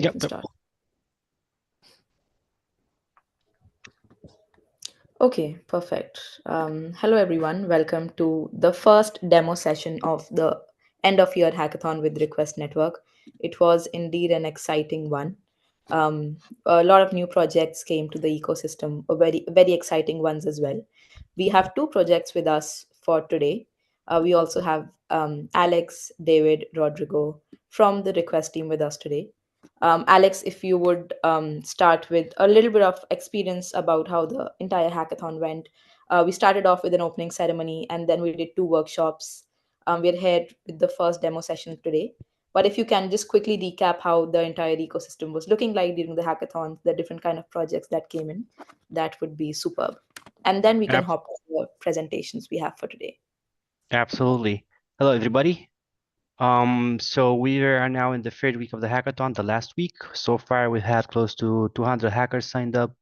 you Yep. can start. Okay, perfect. Hello, everyone. Welcome to the first demo session of the end of year hackathon with Request Network. It was indeed an exciting one. A lot of new projects came to the ecosystem, very exciting ones as well. We have two projects with us for today. We also have Alex, David, Rodrigo from the Request team with us today. Alex, if you would start with a little bit of experience about how the entire hackathon went. We started off with an opening ceremony and then we did two workshops. We're here with the first demo session today. But if you can just quickly recap how the entire ecosystem was looking like during the hackathon, the different kind of projects that came in, that would be superb. And then we can hop to the presentations we have for today. Absolutely. Hello, everybody. So we are now in the third week of the hackathon, the last week. So far, we've had close to 200 hackers signed up,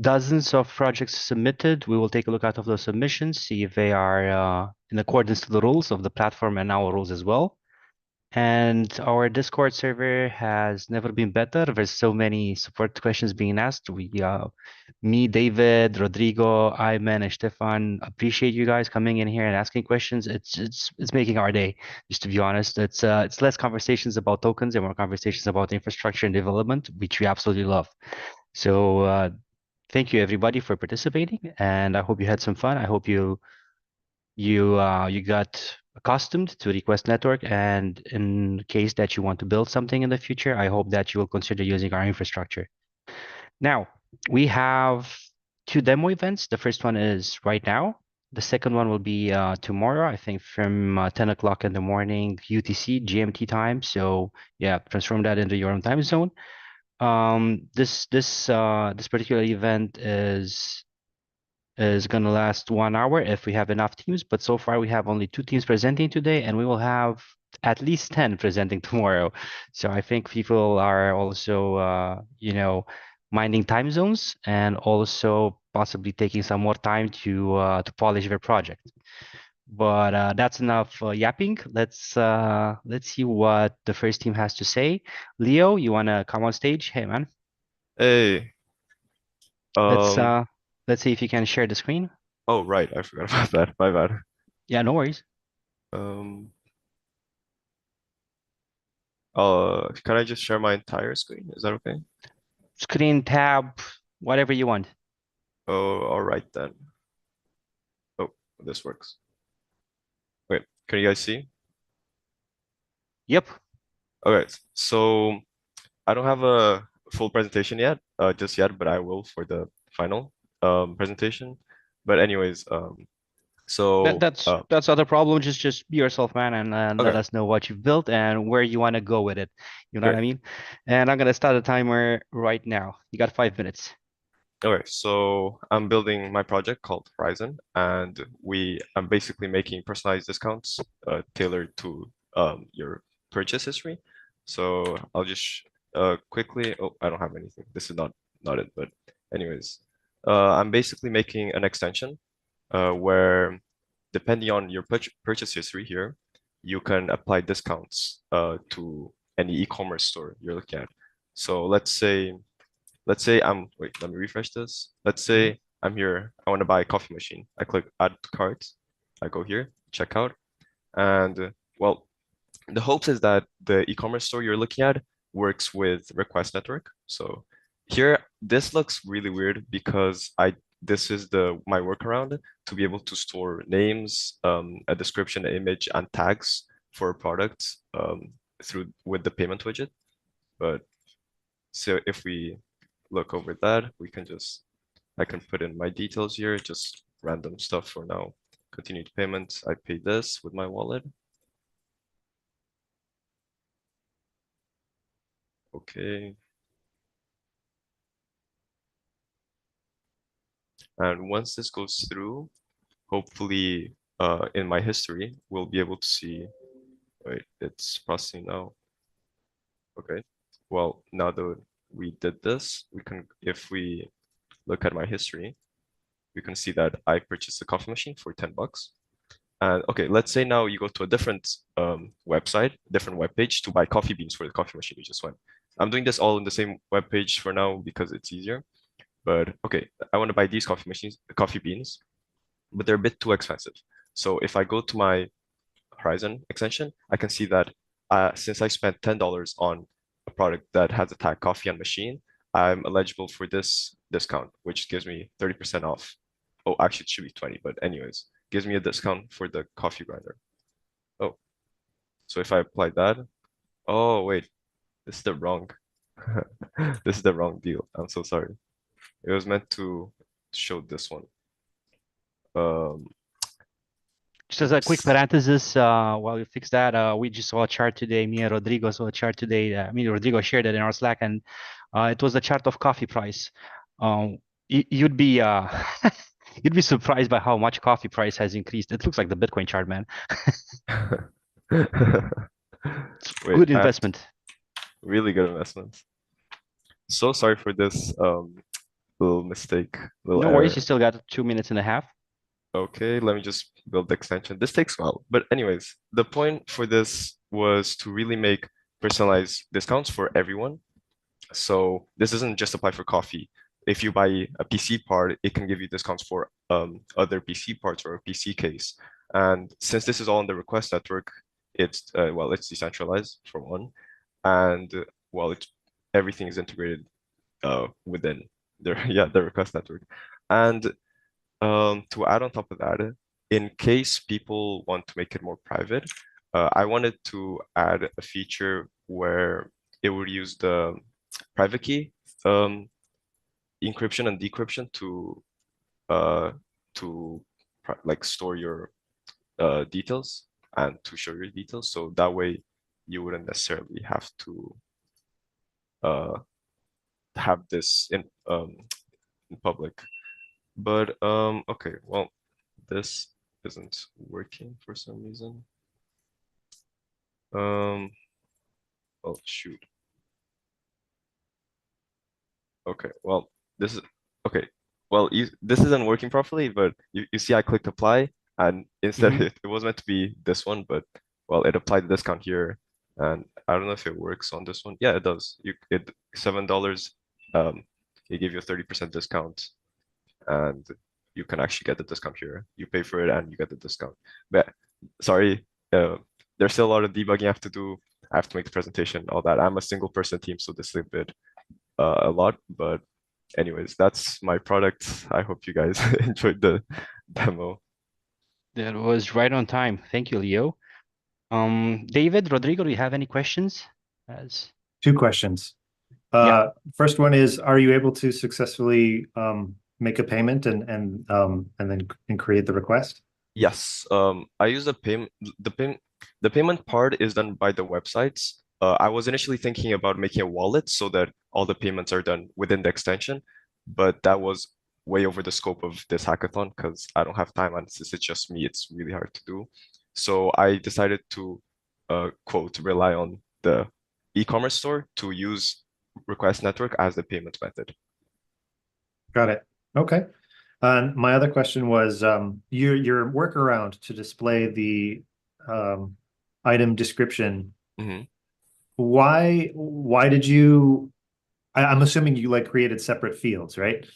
dozens of projects submitted. We will take a look at of those submissions, see if they are in accordance to the rules of the platform and our rules as well. And our Discord server has never been better. There's so many support questions being asked. Me, David, Rodrigo, Ayman, and Stefan appreciate you guys coming in here and asking questions. It's making our day. Just to be honest, it's less conversations about tokens and more conversations about infrastructure and development, which we absolutely love. So thank you everybody for participating, and I hope you had some fun. I hope you got accustomed to Request Network, and in case that you want to build something in the future, I hope that you will consider using our infrastructure. Now, we have two demo events. The first one is right now. The second one will be tomorrow, I think from 10 o'clock in the morning UTC GMT time. So yeah, transform that into your own time zone. This particular event is going to last 1 hour if we have enough teams, but so far we have only 2 teams presenting today, and we will have at least 10 presenting tomorrow. So I think people are also, minding time zones and also possibly taking some more time to polish their project. But that's enough yapping. Let's see what the first team has to say. Leo, you wanna come on stage? Hey, man. Hey. Let's see if you can share the screen. Oh, right. I forgot about that. My bad. Yeah, no worries. Can I just share my entire screen? Is that okay? Screen, tab, whatever you want. Oh, all right then. Oh, this works. Wait, can you guys see? Yep. Okay, so I don't have a full presentation yet, just yet, but I will for the final presentation. But anyways, so that's not a problem. Just be yourself, man, and let okay. us know what you've built and where you want to go with it. You know Great. what I mean? And I'm gonna start the timer right now. You got 5 minutes. Okay, so I'm building my project called Horizon, and I'm basically making personalized discounts tailored to your purchase history. So I'll just quickly, oh, I don't have anything. This is not it, but anyways, I'm basically making an extension where depending on your purchase history here, you can apply discounts to any e-commerce store you're looking at. So let's say wait, let me refresh this. Let's say I'm here, I want to buy a coffee machine. I click add to cart. I go here, check out. And well, the hopes is that the e-commerce store you're looking at works with Request Network. So here, this looks really weird because this is my workaround to be able to store names, a description, an image, and tags for products with the payment widget. But so if we look over that, I can put in my details here, just random stuff for now. Continued payments, I pay this with my wallet. Okay. And once this goes through, hopefully in my history, we'll be able to see, wait, it's processing now. Okay, well, now that we did this, if we look at my history, we can see that I purchased a coffee machine for 10 bucks. And okay, let's say now you go to a different website, different web page to buy coffee beans for the coffee machine you just went. I'm doing this all in the same web page for now because it's easier. But okay, I want to buy these coffee beans, but they're a bit too expensive. So if I go to my Horizon extension, I can see that since I spent $10 on a product that has a tag coffee and machine, I'm eligible for this discount, which gives me 30% off. Oh, actually, it should be 20, but anyways, gives me a discount for the coffee grinder. Oh, so if I apply that, oh wait, this is the wrong, this is the wrong deal. I'm so sorry. It was meant to show this one. Just as a quick Oops. parenthesis, while you fix that, we just saw a chart today. Me and Rodrigo saw a chart today. Rodrigo shared it in our Slack, and it was the chart of coffee price. You'd be you'd be surprised by how much coffee price has increased. It looks like the Bitcoin chart, man. Wait, Good investment. really good investments. So sorry for this little mistake, little No error. worries, you still got 2.5 minutes. Okay, let me just build the extension. This takes a while, but anyways, the point for this was to really make personalized discounts for everyone. So this doesn't just apply for coffee. If you buy a PC part, it can give you discounts for other PC parts or a PC case. And since this is all on the request network, it's well, it's decentralized for one, and well, it's everything is integrated within the the request network. And to add on top of that, in case people want to make it more private, I wanted to add a feature where it would use the private key encryption and decryption to like store your details and to show your details. So that way you wouldn't necessarily have to have this in public. But okay, well, this isn't working for some reason. Oh shoot. Okay, well, this is okay. Well, this isn't working properly, but you see I clicked apply and instead it was meant to be this one, but well, it applied the discount here and I don't know if it works on this one. Yeah, it does. It $7, it gave you a 30% discount and you can actually get the discount here. You pay for it and you get the discount. But sorry, there's still a lot of debugging I have to do. I have to make the presentation, all that. I'm a single person team, so this is a bit a lot. But anyways, that's my product. I hope you guys enjoyed the demo. That was right on time. Thank you, Leo. David, Rodrigo, do you have any questions? Two questions. Yeah. First one is, are you able to successfully make a payment and then create the request? Yes. I use the payment part is done by the websites. I was initially thinking about making a wallet so that all the payments are done within the extension, but that was way over the scope of this hackathon because I don't have time and since it's just me, it's really hard to do. So I decided to quote rely on the e-commerce store to use request network as the payment method. Got it. Okay. And my other question was your workaround to display the item description. Mm-hmm. Why did you? I'm assuming you like created separate fields, right?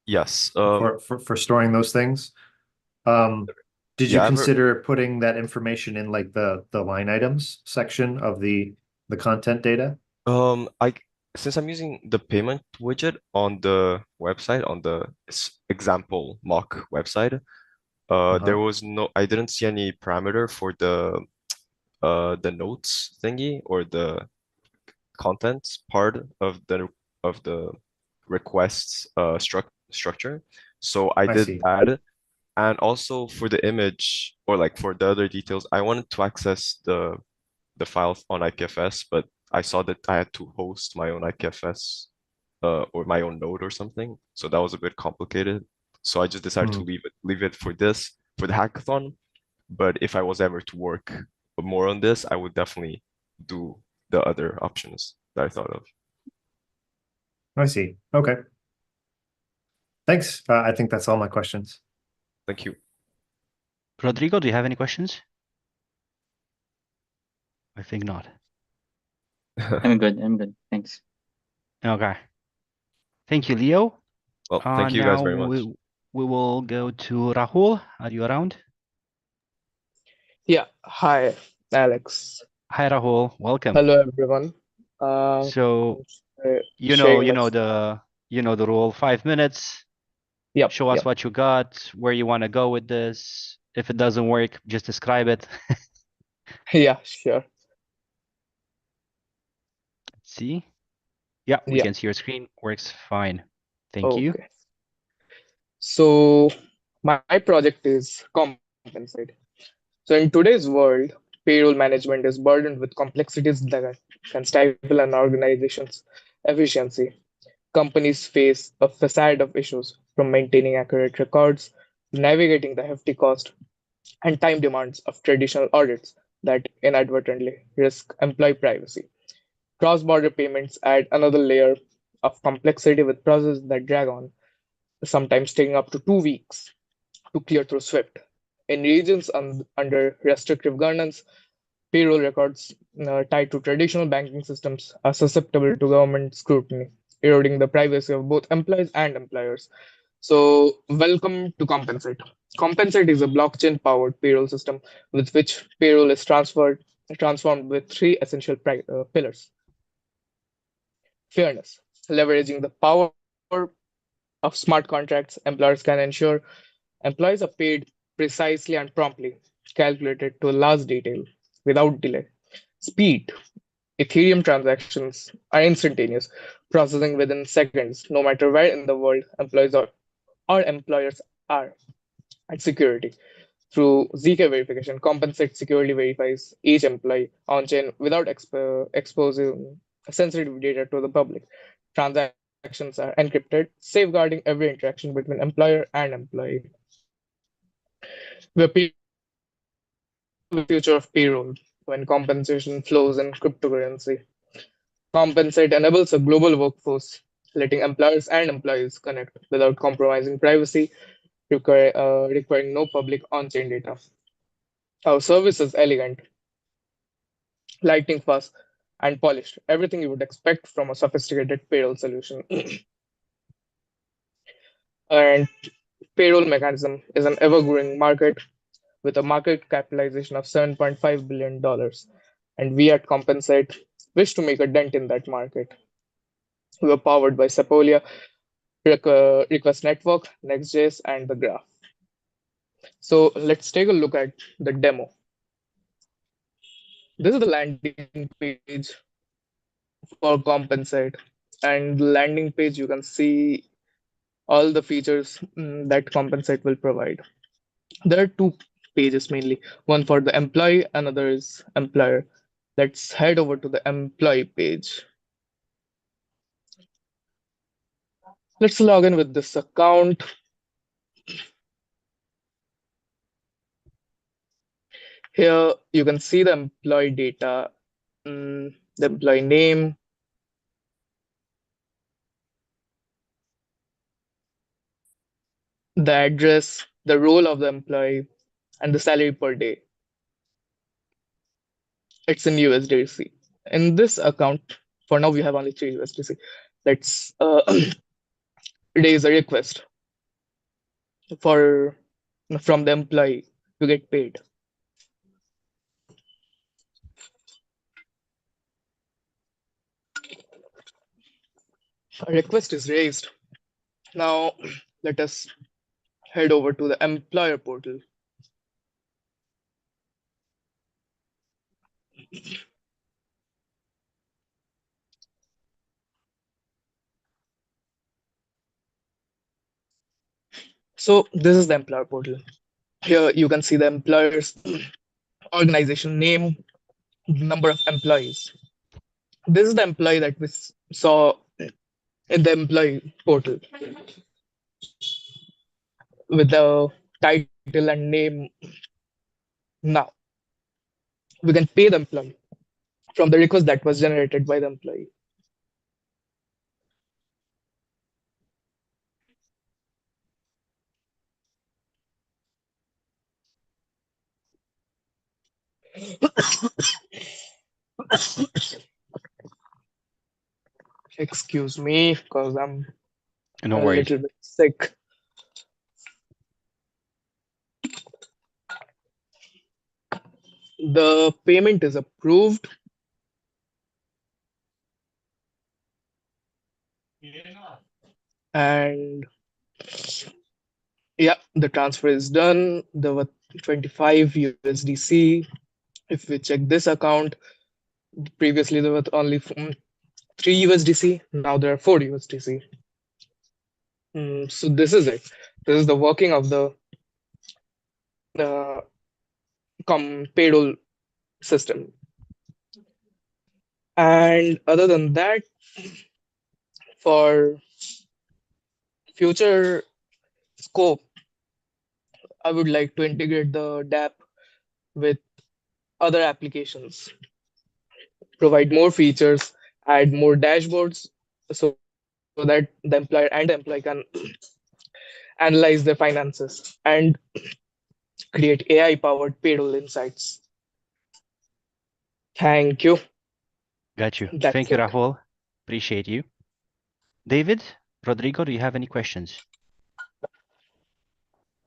Yes. For storing those things. Did you consider putting that information in like the line items section of the content data? Since I'm using the payment widget on the website, on the example mock website, there was I didn't see any parameter for the notes thingy or the contents part of the requests structure. So I did that. And also for the image or like for the other details, I wanted to access the file on IPFS, but I saw that I had to host my own IPFS or my own node or something. So that was a bit complicated. So I just decided to leave it for the hackathon. But if I was ever to work more on this, I would definitely do the other options that I thought of. I see. Okay. Thanks. I think that's all my questions. Thank you. Rodrigo, do you have any questions? I think not. I'm good. I'm good. Thanks. Okay. Thank you, Leo. Well, thank you guys Now very much. we will go to Rahul. Are you around? Yeah, hi, Alex. Hi, Rahul. Welcome. Hello, everyone. So Sharing my you know the rule. 5 minutes. yep, Show us yep, what you got, where you want to go with this. If it doesn't work, just describe it. yeah, sure, Let's see. Yeah, we yeah, can see your screen. Works fine. Thank you. okay. So my project is compensate. So in today's world, payroll management is burdened with complexities that can stifle an organization's efficiency. Companies face a facade of issues, from maintaining accurate records to navigating the hefty cost and time demands of traditional audits that inadvertently risk employee privacy. Cross-border payments add another layer of complexity with processes that drag on, sometimes taking up to 2 weeks to clear through Swift. In regions under restrictive governance, payroll records tied to traditional banking systems are susceptible to government scrutiny, eroding the privacy of both employees and employers. So, welcome to Compensate. Compensate is a blockchain-powered payroll system with which payroll is transformed with three essential pillars: fairness, leveraging the power of smart contracts, employers can ensure employees are paid precisely and promptly, calculated to a last detail without delay. Speed, Ethereum transactions are instantaneous, processing within seconds, no matter where in the world or employers are. And security, through ZK verification, Compensate securely verifies each employee on-chain without exposing sensitive data to the public. Transactions are encrypted, safeguarding every interaction between employer and employee. We appear to be the future of payroll when compensation flows in cryptocurrency. Compensate enables a global workforce, letting employers and employees connect without compromising privacy, requiring no public on-chain data. Our service is elegant, lightning fast, and polished. Everything you would expect from a sophisticated payroll solution. And payroll mechanism is an ever-growing market with a market capitalization of $7.5 billion. And we at Compensate wish to make a dent in that market. We are powered by Sepolia, Request Network, Next.js, and the Graph. So let's take a look at the demo. This is the landing page for Compensate. And the landing page, you can see all the features that Compensate will provide. There are two pages mainly, one for the employee, another is employer. Let's head over to the employee page. Let's log in with this account. Here you can see the employee data, the employee name, the address, the role of the employee, and the salary per day. It's in USDC. In this account, for now we have only 3 USDC. Let's raise a request for from the employee to get paid. A request is raised. Now let us head over to the employer portal. So this is the employer portal. Here you can see the employer's organization name, number of employees. This is the employee that we saw in the employee portal with the title and name. Now we can pay the employee from the request that was generated by the employee. Excuse me, because I'm No a worries. little bit sick. The payment is approved. And yeah, the transfer is done. There were 25 USDC. If we check this account, previously there were only 3 USDC. Now there are 4 USDC. So this is it. This is the working of the payroll system. And other than that, for future scope, I would like to integrate the DApp with other applications, provide more features, add more dashboards so that the employee can analyze their finances and create AI-powered payroll insights. Thank you. Got you. That's Thank you, it. Rahul. Appreciate you. David, Rodrigo, do you have any questions?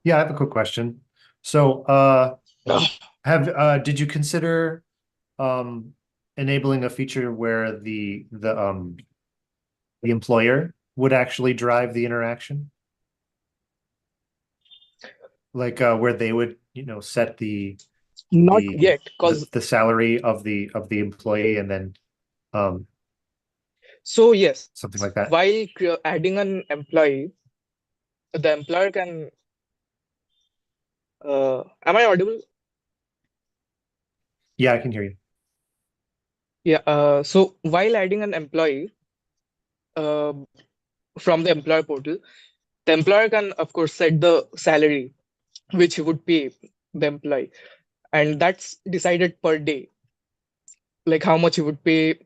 Yeah, I have a quick question. So, did you consider enabling a feature where the employer would actually drive the interaction? Like where they would, set Not yet, because the salary of the employee and then so yes, something like that. while adding an employee, the employer can. Am I audible? Yeah, I can hear you. Yeah. So while adding an employee from the employer portal, the employer can, of course, set the salary which he would pay the employee, and that's decided per day, like how much he would pay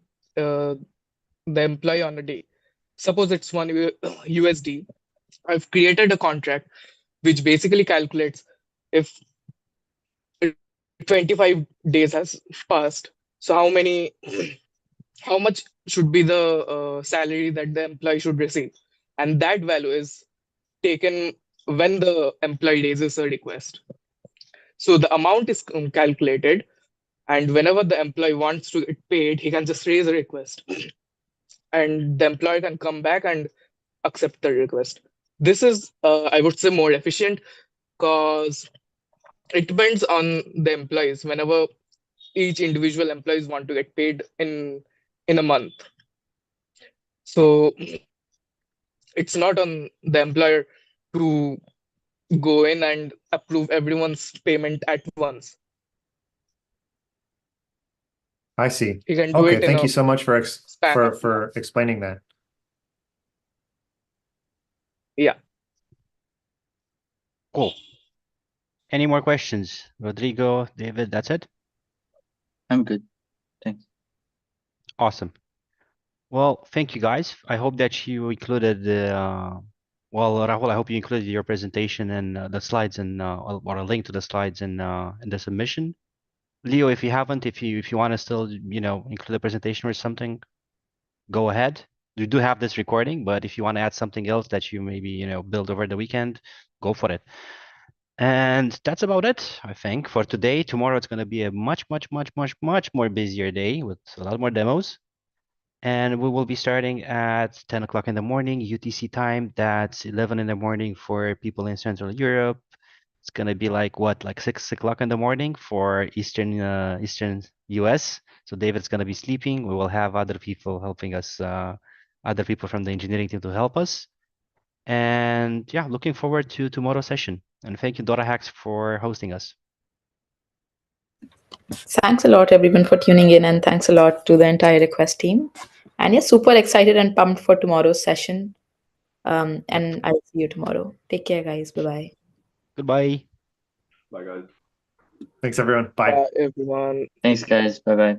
the employee on a day. Suppose it's 1 USD. I've created a contract which basically calculates if 25 days has passed, so how much should be the salary that the employee should receive, and that value is taken when the employee raises a request. So the amount is calculated, and whenever the employee wants to get paid, he can just raise a request, and the employer can come back and accept the request. This is, I would say, more efficient because it depends on the employees. Whenever each individual employees want to get paid in a month, so it's not on the employer to go in and approve everyone's payment at once. I see. He can do Okay, it in thank a you so much for span of months. explaining that. Yeah. Cool. Any more questions? Rodrigo, David, that's it? I'm good. Thanks. Awesome. Well, thank you guys. I hope that you included well, Rahul, I hope you included your presentation and the slides and or a link to the slides in the submission. Leo, if you haven't, if you want to still, include a presentation or something, go ahead. We do have this recording, but if you want to add something else that you maybe, build over the weekend, go for it. And that's about it, I think, for today. Tomorrow it's going to be a much more busier day with a lot more demos. And we will be starting at 10 o'clock in the morning, UTC time. That's 11 in the morning for people in Central Europe. It's going to be like 6 o'clock in the morning for Eastern US. So David's going to be sleeping. We will have other people helping us, other people from the engineering team to help us. And yeah, looking forward to tomorrow's session. And thank you, DoraHacks, for hosting us. Thanks a lot, everyone, for tuning in, and thanks a lot to the entire Request team. And yeah, super excited and pumped for tomorrow's session. And I'll see you tomorrow. Take care, guys. Bye-bye. Goodbye. Bye, guys. Thanks, everyone. Bye. Everyone. Thanks, guys. Bye bye.